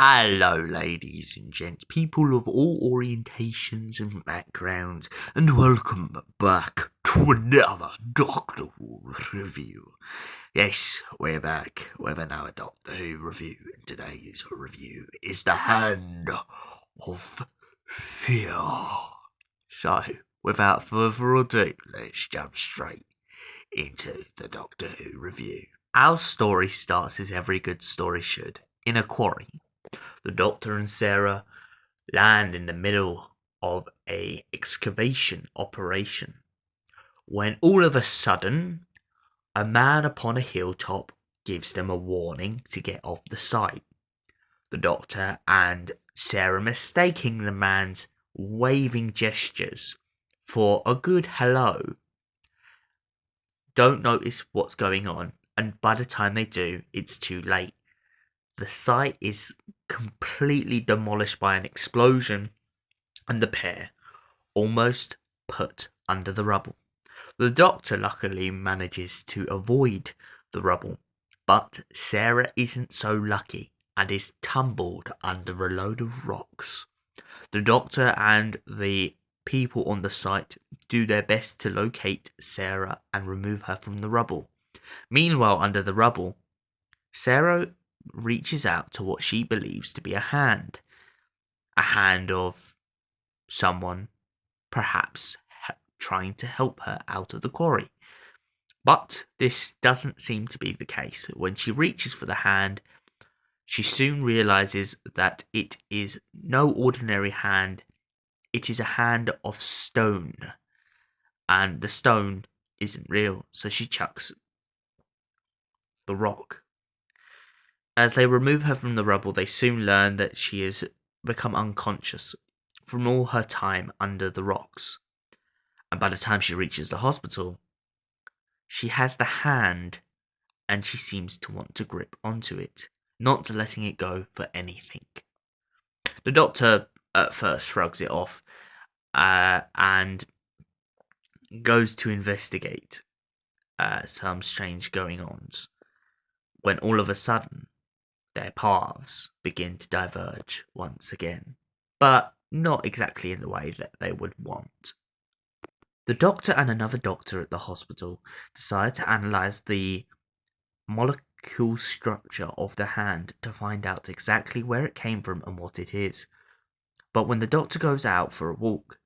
Hello, ladies and gents, people of all orientations and backgrounds, and welcome back to another Doctor Who review. Yes, we're back with another Doctor Who review, and today's review is The Hand of Fear. So, without further ado, let's jump straight into the Doctor Who review. Our story starts as every good story should, in a quarry. The Doctor and Sarah land in the middle of a excavation operation when all of a sudden a man upon a hilltop gives them a warning to get off the site. The Doctor and Sarah, mistaking the man's waving gestures for a good hello, don't notice what's going on, and by the time they do, it's too late. The site is completely demolished by an explosion, and the pair almost put under the rubble. The Doctor luckily manages to avoid the rubble, but Sarah isn't so lucky and is tumbled under a load of rocks. The Doctor and the people on the site do their best to locate Sarah and remove her from the rubble. Meanwhile, under the rubble, Sarah reaches out to what she believes to be a hand of someone perhaps trying to help her out of the quarry. But this doesn't seem to be the case. When she reaches for the hand, she soon realizes that it is no ordinary hand, it is a hand of stone. And the stone isn't real, so she chucks the rock. As they remove her from the rubble, they soon learn that she has become unconscious from all her time under the rocks. And by the time she reaches the hospital, she has the hand and she seems to want to grip onto it, not letting it go for anything. The Doctor at first shrugs it off and goes to investigate some strange going-ons, when all of a sudden their paths begin to diverge once again, but not exactly in the way that they would want. The Doctor and another doctor at the hospital decide to analyze the molecule structure of the hand to find out exactly where it came from and what it is. But when the Doctor goes out for a walk,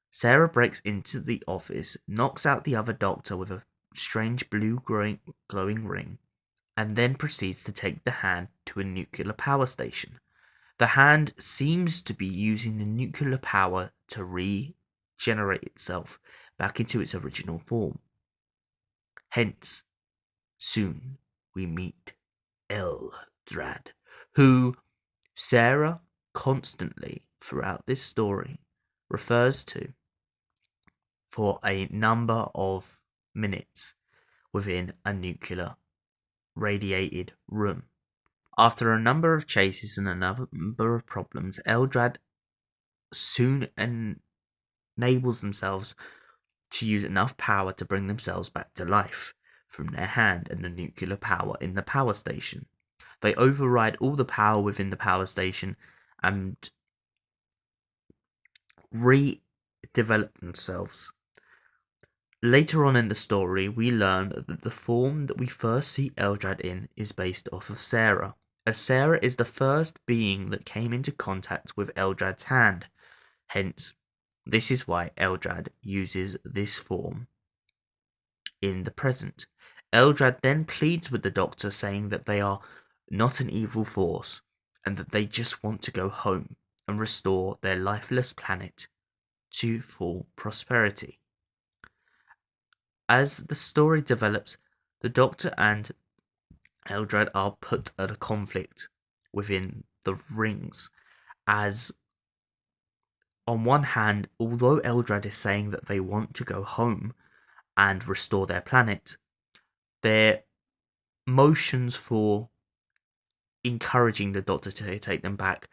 Sarah breaks into the office, knocks out the other doctor with a strange blue glowing ring, and then proceeds to take the hand to a nuclear power station. The hand seems to be using the nuclear power to regenerate itself back into its original form. Hence, soon we meet Eldrad, who Sarah constantly throughout this story refers to for a number of minutes within a nuclear radiated room. After a number of chases and a number of problems, Eldrad soon enables themselves to use enough power to bring themselves back to life from their hand and the nuclear power in the power station. They override all the power within the power station and redevelop themselves. Later on in the story, we learn that the form that we first see Eldrad in is based off of Sarah, as Sarah is the first being that came into contact with Eldrad's hand. Hence, this is why Eldrad uses this form in the present. Eldrad then pleads with the Doctor, saying that they are not an evil force, and that they just want to go home and restore their lifeless planet to full prosperity. As the story develops, the Doctor and Eldrad are put at a conflict within the rings, as on one hand, although Eldrad is saying that they want to go home and restore their planet, their motions for encouraging the Doctor to take them back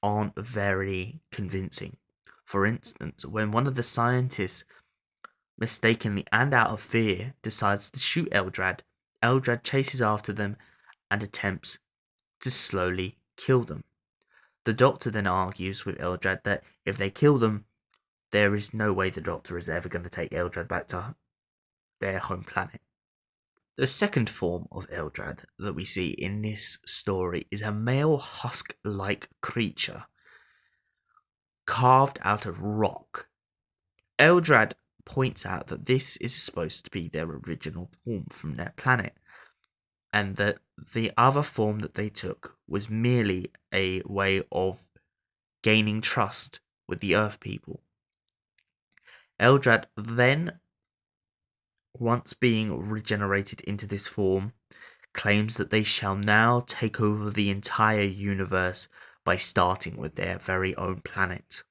aren't very convincing. For instance, when one of the scientists mistakenly and out of fear decides to shoot Eldrad chases after them and attempts to slowly kill them. The Doctor then argues with Eldrad that if they kill them, there is no way the Doctor is ever going to take Eldrad back to their home planet. The second form of Eldrad that we see in this story is a male husk-like creature carved out of rock. Eldrad points out that this is supposed to be their original form from their planet, and that the other form that they took was merely a way of gaining trust with the Earth people. Eldrad then, once being regenerated into this form, claims that they shall now take over the entire universe by starting with their very own planet.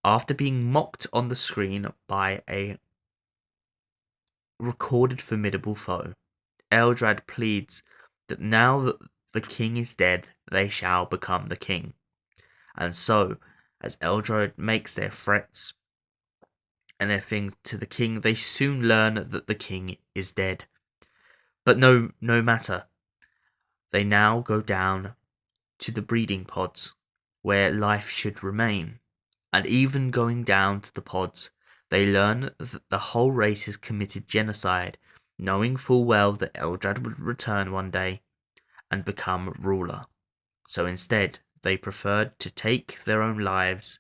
After being mocked on the screen by a recorded formidable foe, Eldrad pleads that now that the king is dead, they shall become the king. And so, as Eldrad makes their threats and their things to the king, they soon learn that the king is dead. But no matter. They now go down to the breeding pods, where life should remain. And even going down to the pods, they learn that the whole race has committed genocide, knowing full well that Eldrad would return one day and become ruler. So instead, they preferred to take their own lives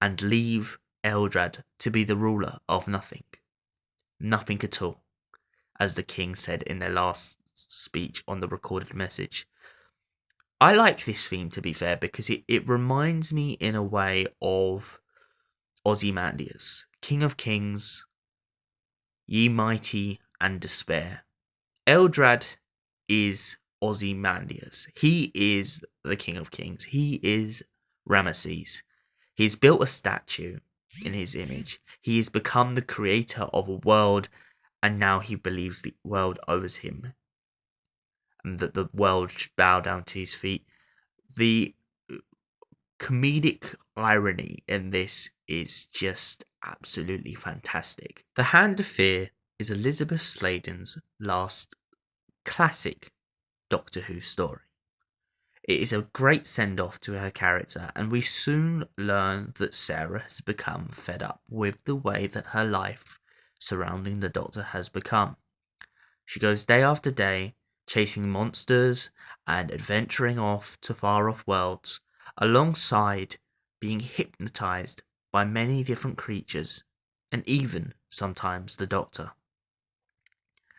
and leave Eldrad to be the ruler of nothing. Nothing at all, as the king said in their last speech on the recorded message. I like this theme, to be fair, because it reminds me in a way of Ozymandias, King of Kings, Ye Mighty and Despair. Eldrad is Ozymandias. He is the King of Kings. He is Ramesses. He's built a statue in his image. He has become the creator of a world, and now he believes the world owes him, and that the world should bow down to his feet. The comedic irony in this is just absolutely fantastic. The Hand of Fear is Elizabeth Sladen's last classic Doctor Who story. It is a great send-off to her character, and we soon learn that Sarah has become fed up with the way that her life surrounding the Doctor has become. She goes day after day, chasing monsters and adventuring off to far-off worlds, alongside being hypnotized by many different creatures, and even, sometimes, the Doctor.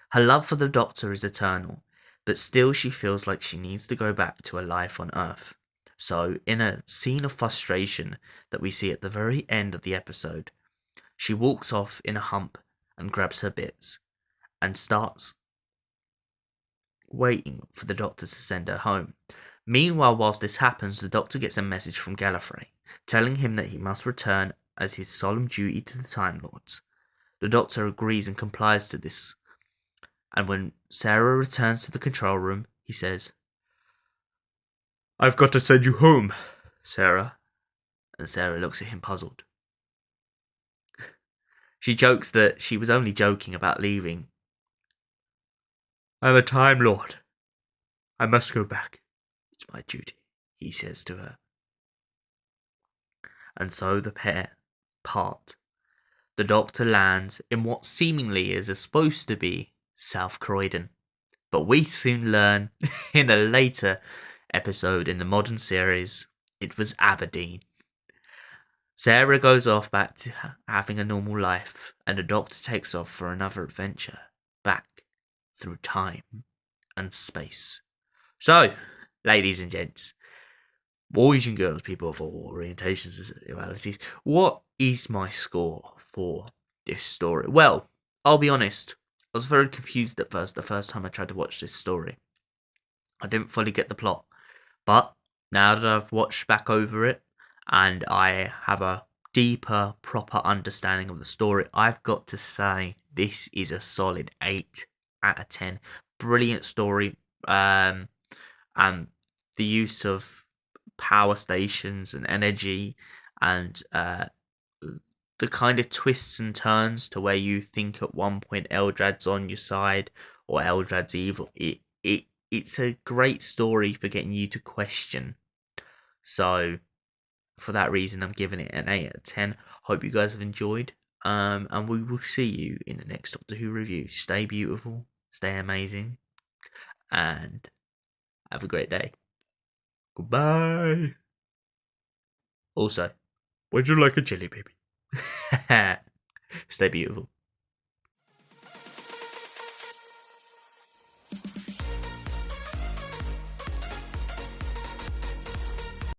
Her love for the Doctor is eternal, but still she feels like she needs to go back to a life on Earth. So, in a scene of frustration that we see at the very end of the episode, she walks off in a hump and grabs her bits, and starts waiting for the Doctor to send her home. Meanwhile, whilst this happens, the Doctor gets a message from Gallifrey, telling him that he must return as his solemn duty to the Time Lords. The Doctor agrees and complies to this, and when Sarah returns to the control room, he says, "I've got to send you home, Sarah." And Sarah looks at him puzzled. She jokes that she was only joking about leaving. "I'm a Time Lord. I must go back. It's my duty," he says to her. And so the pair part. The Doctor lands in what seemingly is supposed to be South Croydon. But we soon learn in a later episode in the modern series, it was Aberdeen. Sarah goes off back to having a normal life, and the Doctor takes off for another adventure back through time and space. So, ladies and gents, boys and girls, people of all orientations and sexualities, what is my score for this story? Well, I'll be honest, I was very confused at first, the first time I tried to watch this story. I didn't fully get the plot, but now that I've watched back over it, and I have a deeper, proper understanding of the story, I've got to say, this is a solid 8 out of 10. Brilliant story, and the use of power stations and energy, and the kind of twists and turns to where you think at one point Eldrad's on your side or Eldrad's evil. It's a great story for getting you to question So for that reason, I'm giving it an 8 out of 10. Hope you guys have enjoyed. And we will see you in the next Doctor Who review. Stay beautiful, stay amazing, and have a great day. Goodbye. Also, would you like a jelly baby? Stay beautiful.